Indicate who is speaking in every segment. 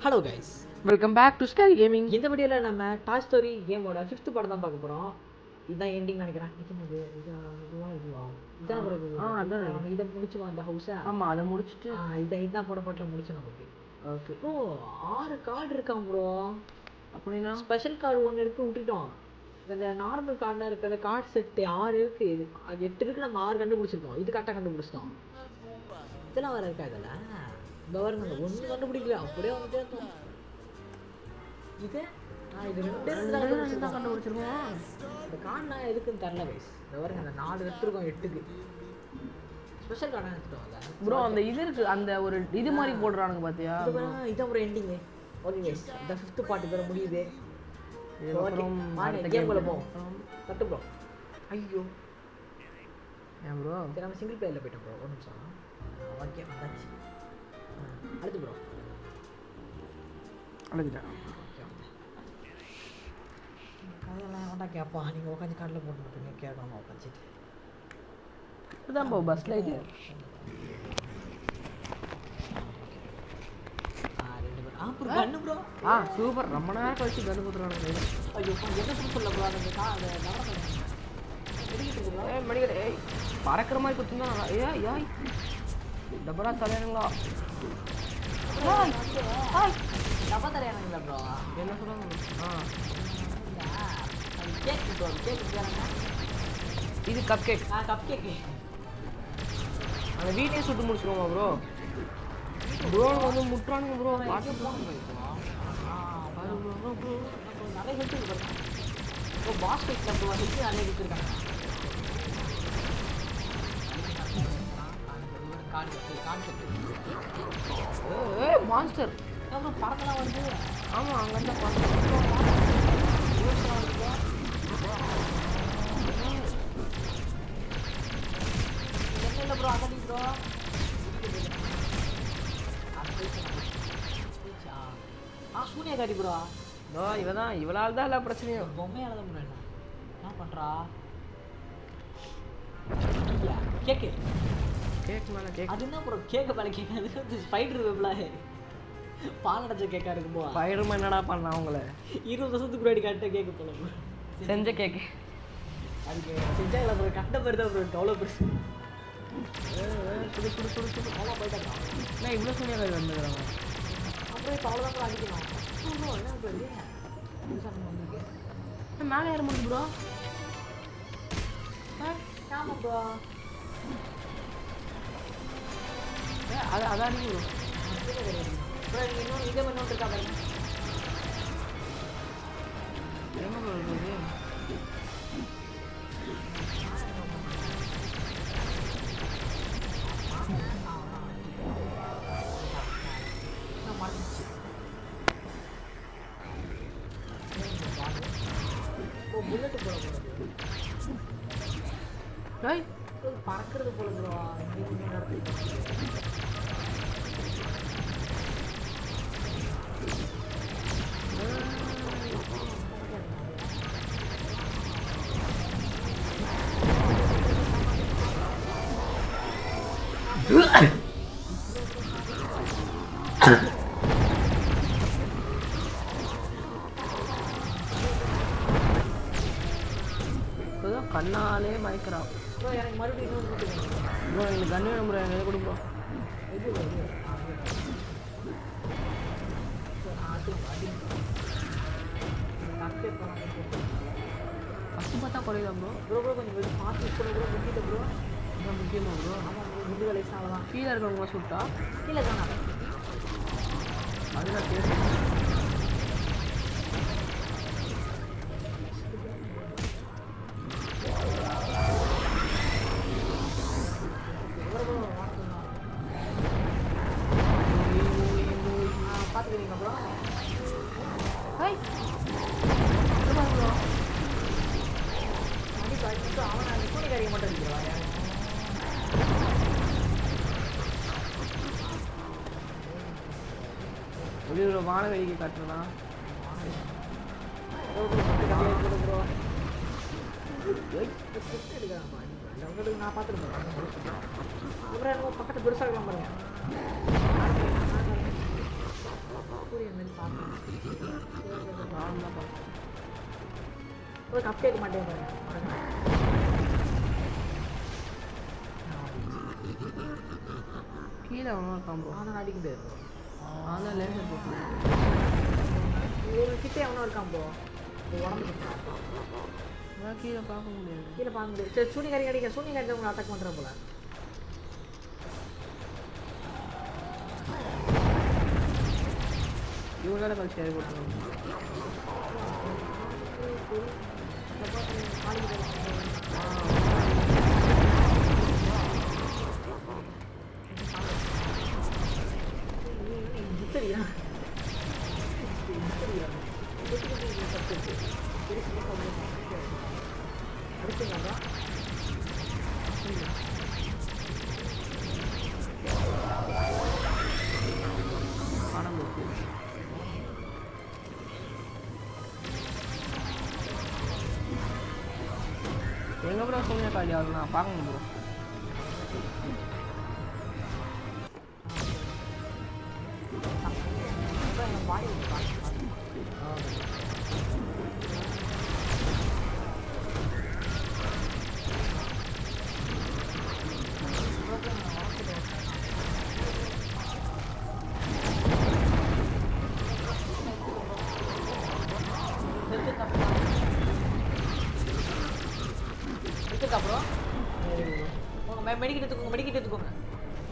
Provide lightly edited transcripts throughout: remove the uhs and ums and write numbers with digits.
Speaker 1: Hello guys,
Speaker 2: welcome back to Sky Gaming.
Speaker 1: இந்த வீடியோவில் நம்ம டாய் ஸ்டோரி கேமோட 5th படம் தான் பார்க்க போகிறோம். இதுதான் எண்டிங் நினைக்கிறேன். இதை முடிச்சுவோம் இந்த ஹவுஸை.
Speaker 2: ஆமாம், அதை முடிச்சுட்டு
Speaker 1: இதான் போட முடிச்சு நமக்கு.
Speaker 2: ஓகே
Speaker 1: ப்ரோ 6 கார்டு இருக்கான் ப்ரோ.
Speaker 2: அப்படின்னா
Speaker 1: ஸ்பெஷல் கார்டு ஒன்று எடுத்து விட்டுட்டோம். இந்த நார்மல் கார்டில் இருக்கிற கார்டு செட்டு 6 இருக்கு. அது 8 இருக்கு. நம்ம 6 கண்டுபிடிச்சிருக்கோம். இது கரெக்டாக கண்டுபிடிச்சிட்டோம். இதெல்லாம் வேறு இருக்கா இதெல்லாம் இந்த வருங்க ஒன்றும் கண்டுபிடிக்கல. அப்படியே வந்துட்டே இருக்கும். இது இது ரெண்டு தான் கண்டுபிடிச்சிருக்கோம். இந்த கார்டு நான் எதுக்குன்னு தெரில வயசு. இந்த வருங்க அந்த 4 எடுத்துருக்கோம் 8க்கு. ஸ்பெஷல் கார்டாக எடுத்துட்டோம். அதை
Speaker 2: ப்ரோ அந்த இது இருக்கு, அந்த ஒரு இது மாதிரி போடுறானுங்க பார்த்தியா?
Speaker 1: இதான் ஒரு எண்டிங்கு. ஓகே கைஸ், இந்த 5th பார்ட் வேறு முடியுது.
Speaker 2: கேம்குள்ளே
Speaker 1: போவோம். தட்டு ப்ரோ. ஐயோ
Speaker 2: ஏன் ப்ரோ
Speaker 1: நம்ம சிங்கிள் பிளேயரில் போயிட்டோம் ப்ரோ. ஒரு நிமிஷம். ஓகே வந்தாச்சு. அடுத்து ப்ரோ
Speaker 2: அழுதுட்டேன்.
Speaker 1: கதையெல்லாம் வேண்டா கேட்பா. நீங்கள் உட்காந்து காட்டில் போட்டு மட்டுமே கேட்காம உட்காந்துட்டு
Speaker 2: இதுதான் ப்ரோ பஸ்ஸில் இது.
Speaker 1: 2 பேர். ப்ரோ கண்ணு ப்ரோ.
Speaker 2: சூப்பர். ரொம்ப நேரம் கழிச்சு கண்ணு கொடுத்துருவாங்க.
Speaker 1: ஐயோ என்ன சொல்ல ப்ரோ. அந்த
Speaker 2: மணிக்கடை பறக்கிற மாதிரி கொடுத்துருந்தா ஏய் டபரா தலையானுங்களா?
Speaker 1: டப்பா தலையானுங்களா ப்ரோ?
Speaker 2: என்ன சொல்கிறாங்க?
Speaker 1: Cake bro. கேக்
Speaker 2: இது கப் கேக்.
Speaker 1: Cup cake.
Speaker 2: அந்த வீட்டையே சுட்டு முடிச்சிருவோமா ப்ரோ? ப்ரோனுக்கு வந்து முட்டுறானுங்க ப்ரோ. பார்த்து ப்ரோ
Speaker 1: நிறைய ஹெல்த் இருக்கு bro. Boss cake bro health நிறைய கொடுத்துருக்காங்க.
Speaker 2: மான்ஸ்டர்
Speaker 1: அப்புறம் பறக்கலாம் வருது.
Speaker 2: ஆமாம், அங்கேருந்து
Speaker 1: என்ன ப்ரோ அகடி ப்ரோ. சூனியா காடி ப்ரோ.
Speaker 2: இவளால் தான் எல்லா பிரச்சனையும்.
Speaker 1: பொம்மை எழுத முடியல. என்ன பண்ணுறா? கேக்கு
Speaker 2: கேக் மேலே கேக்.
Speaker 1: அது என்ன ப்ரோ கேக்கு மேலே கேக்கு? அது வந்து ஸ்பைடர் வெப்ல பால் அடைச்ச கேக்காக இருக்கும்போ.
Speaker 2: ஸ்பைடர்மேன் என்னடா பண்ணா அவங்கள
Speaker 1: 20 வருஷத்துக்கு முன்னாடி கட்ட கேக்கு போல ப்ரோ.
Speaker 2: செஞ்ச கேக்கு.
Speaker 1: அதுக்கு செஞ்சாங்களா ப்ரோ? கட்ட பேர் தான் ப்ரோ. அவ்வளோ பெருசு. சுடு அவ்வளோ போயிட்டாங்க.
Speaker 2: நான் இவ்வளோ சூனியாக வந்துடுறாங்க.
Speaker 1: அப்புறம் இப்போ அவ்வளோதான் ப்ரோ அடிக்கணும். என்ன ப்ரோ இது வந்துருக்கு?
Speaker 2: மேலே ஏற முடியும் ப்ரோ.
Speaker 1: ஆமாம் ப்ரோ.
Speaker 2: அதான் ப்ரோ.
Speaker 1: ப்ரோ நீங்கள் இன்னும் இதே மாதிரி இருக்கா பாருங்க.
Speaker 2: என்ன ப்ரோ இருக்குது?
Speaker 1: மறந்துச்சு. புல்லட்டு போல ப்ரோ. பறக்கிறது போல ப்ரோ.
Speaker 2: கண்ணாலே மயக்கிறான்
Speaker 1: ப்ரோ. எனக்கு மறுபடியும் இன்னொரு கொடுத்துருங்க
Speaker 2: ப்ரோ. இந்த கண்ணு நம்பர் எனக்கு கொடு ப்ரோ. ஃபஸ்ட்டு பார்த்தா குறையுதா ப்ரோ?
Speaker 1: ப்ரோ கொஞ்சம் பார்த்து யூஸ் பண்ண ப்ரோ. முக்கிட்ட ப்ரோ.
Speaker 2: இதான் முக்கியமாக ப்ரோ.
Speaker 1: ஆமாம் ப்ரோ. முடி வலைசால தான்
Speaker 2: கீழே இருக்கிறவங்க சுட்டா
Speaker 1: கீழே தானே.
Speaker 2: அதுதான் பேச.
Speaker 1: பார்த்துக்கிறீங்க ப்ரோ. கண்டிப்பாக அவனை சூனிகாரிக்க மட்டும் அடிக்கிறான்.
Speaker 2: எப்படி ஒரு வானவெளிக்கு காட்டுறா?
Speaker 1: ப்ரோ நான் பார்த்துருக்கேன். அப்புறம் பக்கத்து பெருசாக இருக்கலாம் பாருங்க. சூரியன் மாதிரி பார்க்கணும்.
Speaker 2: நான் தான் பார்ப்பேன்.
Speaker 1: ஒரு கப் கேட்க மாட்டேன் பாருங்க.
Speaker 2: கீழே அவனும் இருக்கான் ப்ரோ.
Speaker 1: ஆனால் அடிக்க முடியாது.
Speaker 2: ஆனால் லேசர் போட்டு
Speaker 1: ஒரு கிட்டே அவனும் இருக்கான் ப்ரோ. உடம்பு கிட்ட
Speaker 2: அதான் கீழே பார்க்க முடியாது.
Speaker 1: கீழே பார்க்க முடியாது. சரி சூனிகாரி அடிக்க. சூனிகாரி உங்களை அட்டாக் பண்ணுற போல.
Speaker 2: இவங்களால கழிச்சு ஏறி போட்டுருவாங்க. எங்கே ப்ரோ சூனியா காலி ஆகுது? நான் பார்க்கணும் ப்ரோ.
Speaker 1: அப்புறம் உங்கள் மெடிக்கிட்டு எடுத்துக்கோங்க. மெடிக்கிட்டு எடுத்துக்கோங்க.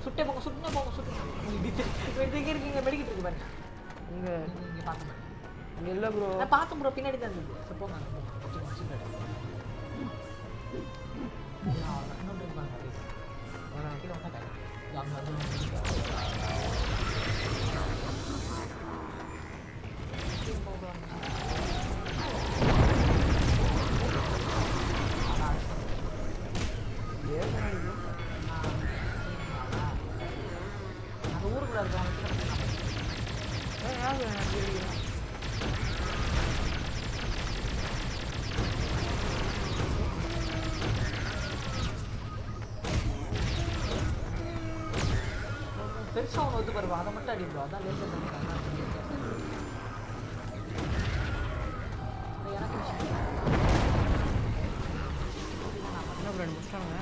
Speaker 1: சுட்டே போங்க. சுட்டுனே போங்க. சுட்டு இருக்கீங்க. மெடிக்கிட்டு இருக்கு பாருங்க.
Speaker 2: இங்கே
Speaker 1: நீங்கள் பார்க்க மாட்டேன்.
Speaker 2: இங்கே இல்லை ப்ரோ.
Speaker 1: நான் பார்த்தேன் ப்ரோ. பின்னாடி தான் இருந்தது. சரி போங்க. இன்னொன்று இருப்பாங்க. கீழே வந்தால் அந்த ஊருக்குள்ள இருக்காங்க. பெருசாக ஒன்று வந்து பாருவா. அதை மட்டும் அடிப்போம். அதான் லேசர் பண்ணிட்டாங்க. எனக்கு
Speaker 2: என்ன ப்ரோ முடிச்சிட்டாங்க?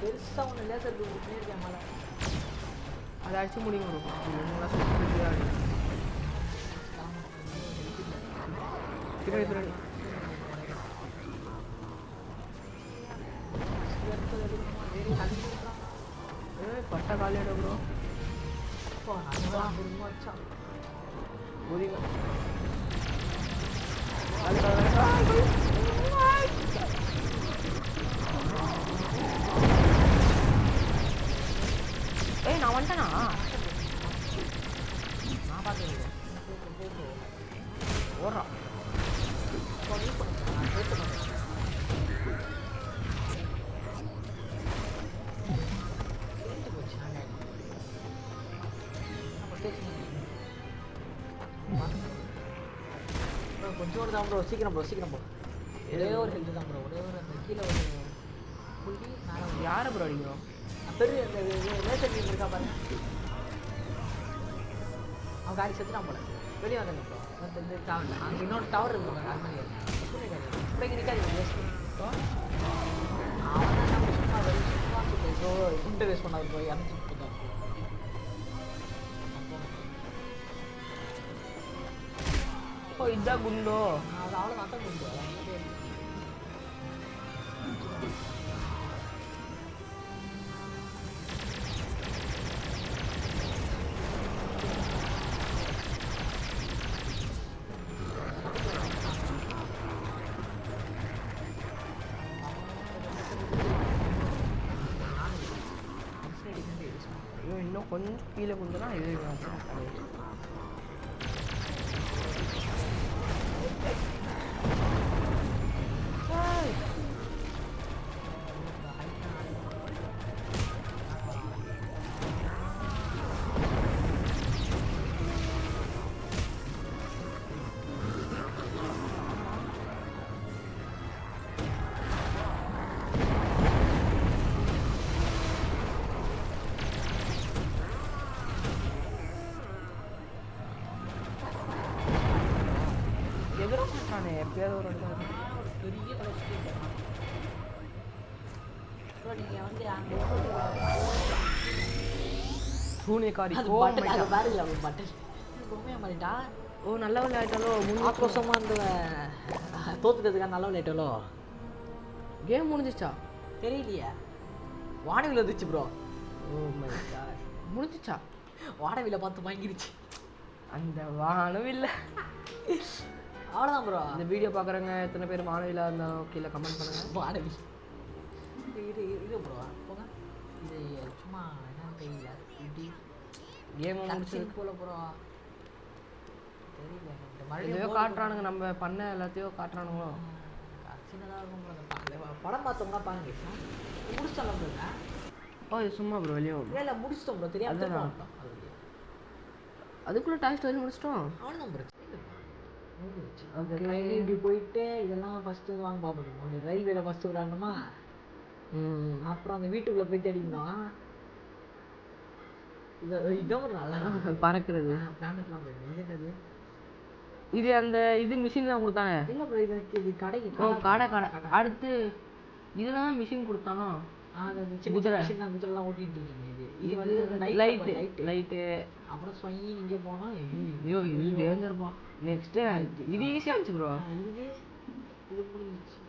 Speaker 1: பெருசாக ஒன்று லேசர் பண்ணியிருக்கேன் மேலே.
Speaker 2: அதை அடிச்சு முடியும் ப்ரோ. பின்னாடி பின்னாடி பட்டா காலியாட ப்ரோ. புரியுங்க. ஏய் நான் வந்துட்டேனா?
Speaker 1: நான் பார்த்து
Speaker 2: ஓடுறான்.
Speaker 1: கொஞ்சோடு தான் ப்ரோ. சீக்கிரம் ப்ரோ. சீக்கிரம் ப்ரோ. ஒரே ஒரு ஹெல்த் தான் ப்ரோ. ஒரே ஒரு அந்த கீழே ஒரு புள்ளி மேலே
Speaker 2: யாரை ப்ரோ அடிக்கிறோம்?
Speaker 1: பெரிய அந்த லேசர் டீம் இருக்கா பாருங்க. அவன் காரி செத்துட்டான் போல. வெளியே வந்தாங்க ப்ரோ. இந்த டவர் அங்கே இன்னொரு டவர் இருக்கு பாருங்க. அது மாதிரி இப்போ இங்கே நிற்காது வேஸ்ட். அவன் தான் நம்ம சும்மா வெளியே சும்மா ப்ரோ குண்டை வேஸ்ட் பண்ணாது ப்ரோ. இறந்து போட்டான்.
Speaker 2: ஓ இதுதான் குண்டோ.
Speaker 1: அது அவ்வளோ தான் குண்டு.
Speaker 2: இன்னும் கொஞ்சம் கீழே கொஞ்சம்னா இது நானே எப்பயாவது ஒரு இடத்துல
Speaker 1: பெரிய கலெக்ஷன் ப்ரோ நீங்கள் வந்து அங்கே
Speaker 2: சூனியக்காரி
Speaker 1: அது
Speaker 2: கோவம்
Speaker 1: பட்டன் அது
Speaker 2: ஆயிட்டா.
Speaker 1: பாருங்க அவன் பட்டன் பொம்மையா மாறிட்டா
Speaker 2: ஓ நல்ல வேலை ஆயிட்டாலோ
Speaker 1: ஆக்ரோஷமாக அந்த தோத்துக்கிறதுக்காக நல்ல விளையாட்டாலோ
Speaker 2: கேம் முடிஞ்சிச்சா
Speaker 1: தெரியலையே வானவில வந்துச்சு ப்ரோ
Speaker 2: ஓ மை காட் முடிஞ்சிச்சா
Speaker 1: வானவில பார்த்து வாங்கிருச்சு
Speaker 2: அந்த வானம் இல்லை.
Speaker 1: அவ்வளோதான் ப்ரோ
Speaker 2: இந்த வீடியோ பார்க்குறவங்க எத்தனை பேர் மாணவியில் இருந்தாலும் கீழே கமெண்ட் பண்ணுங்கள்.
Speaker 1: வானவி இது ப்ரோ போங்க இது சும்மா என்னன்னு தெரியல இப்படி
Speaker 2: கேம் முடிச்சு
Speaker 1: முடிச்சு போல ப்ரோ தெரியல
Speaker 2: எதையோ காட்டுறானுங்க, நம்ம பண்ண எல்லாத்தையும் காட்டுறானுங்களோ.
Speaker 1: சின்னதாக இருக்கும் bro. அந்த படம் பார்த்தோம்னா பாருங்க முடிச்சிட்டோம் ப்ரோங்க.
Speaker 2: ஓ இது சும்மா ப்ரோ வெளியே
Speaker 1: இல்லை இல்லை முடிச்சிட்டோம் ப்ரோ தெரியாம
Speaker 2: அதுதான்.
Speaker 1: மாட்டோம்
Speaker 2: அதுக்குள்ளே டாய் ஸ்டோரி முடிச்சிட்டோம்.
Speaker 1: அவ்வளோதான் ப்ரோ அந்த ட்ரெயின் இப்படி போயிட்டு இதெல்லாம் ஃபஸ்ட்டு வாங்க பார்ப்போம். அந்த ரயில்வேல ஃபஸ்ட்டு விளாடணுமா, அப்புறம் அந்த வீட்டுக்குள்ளே போய் தேடிக்கணும். இதுவும் நல்லா
Speaker 2: பறக்கிறது
Speaker 1: பிளானட்லாம் போயிடும். இது
Speaker 2: இது அந்த இது மிஷின் தான் கொடுத்தானே.
Speaker 1: இல்லை ப்ரோ இது கடைக்கு
Speaker 2: ஓ கடை கடை அடுத்து இதெல்லாம் மிஷின் கொடுத்தானோ. குதிரை
Speaker 1: குதிரைலாம் ஓட்டிட்டு இருக்கீங்க. இது
Speaker 2: இது
Speaker 1: வந்து
Speaker 2: லைட்டு லைட்டு
Speaker 1: அப்புறம் ஸ்வங்கி இங்கே போனால்
Speaker 2: ஐயோ இது டேஞ்சர்ப்பா. நெக்ஸ்ட்டு இது ஈஸியாக இருந்துச்சு ப்ரோ.
Speaker 1: இது இது முடிஞ்சிச்சு.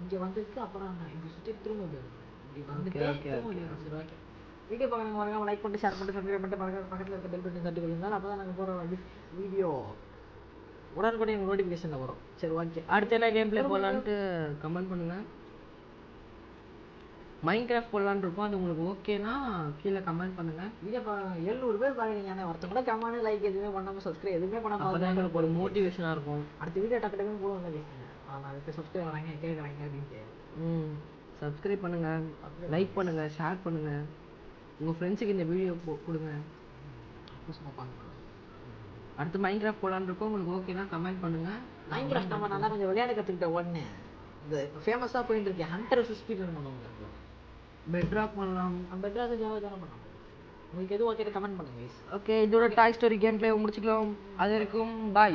Speaker 1: இங்கே வந்துருக்கு. அப்புறம் இங்கே சுற்றி திரும்ப இப்படி வந்துட்டு திரும்ப ஓகே வீடியோ பார்க்குறவங்க மறக்காம லைக் பண்ணிட்டு ஷேர் பண்ணிட்டு சப்ஸ்கிரைப் பண்ணிட்டு பக்கத்தில் இருக்க பெல் பட்டன் தட்டி கொள்ளுங்கள். அப்போ தான் நாங்கள் போகிற வீடியோ உடனுக்குடனே எங்கள் நோட்டிஃபிகேஷனில் வரும். சரி ஓகே
Speaker 2: அடுத்த என்ன கேம் ப்ளே போடலான்ட்டு கமெண்ட் பண்ணுங்கள். மைண்ட் கிராஃப்ட் போடலான்னு இருக்கோம். அது உங்களுக்கு ஓகேனா கீழே கமெண்ட் பண்ணுங்கள்.
Speaker 1: வீடியோ 700 பேர் பார்க்குறீங்க. ஆனால் ஒருத்தவங்க கமெண்ட் லைக் எதுவுமே பண்ணாமல் சப்ஸ்கிரைப் எதுவுமே பண்ணாமல்
Speaker 2: அப்போ தான் எங்களுக்கு ஒரு மோட்டிவேஷனாக இருக்கும்.
Speaker 1: அடுத்த வீடியோ டக்கு டக்குன்னு போடுவாங்க பேசுங்க. ஆனால் அதுக்கு சப்ஸ்கிரைப் வராங்க கேட்குறாங்க அப்படின்ட்டு
Speaker 2: சப்ஸ்கிரைப் பண்ணுங்கள், லைக் பண்ணுங்கள், ஷேர் பண்ணுங்கள். உங்கள் ஃப்ரெண்ட்ஸுக்கு இந்த வீடியோ கொடுங்க.
Speaker 1: சும்மா பார்க்கலாம்.
Speaker 2: அடுத்து மைண்ட் கிராஃப்ட் போடலான்னு இருக்கோம். உங்களுக்கு ஓகேனா கமெண்ட் பண்ணுங்கள்.
Speaker 1: மைண்ட் கிராஃப்ட் நம்ம நல்லா கொஞ்சம் விளையாட கற்றுக்கிட்ட உடனே இந்த ஃபேமஸாக போயிட்டு இருக்கேன் ஹண்டர் ஸ்பீட் பண்ணுவாங்க.
Speaker 2: பெட்ராக் பண்ணலாம்.
Speaker 1: பெட்ராக் ஜாவா தானே பண்ணுவோம். உங்களுக்கு எதுவும் ஓகே கமெண்ட் பண்ணுங்க.
Speaker 2: ஓகே இதோட டாய் ஸ்டோரி கேம் ப்ளே முடிச்சுக்கலாம். அது வரைக்கும் பாய்.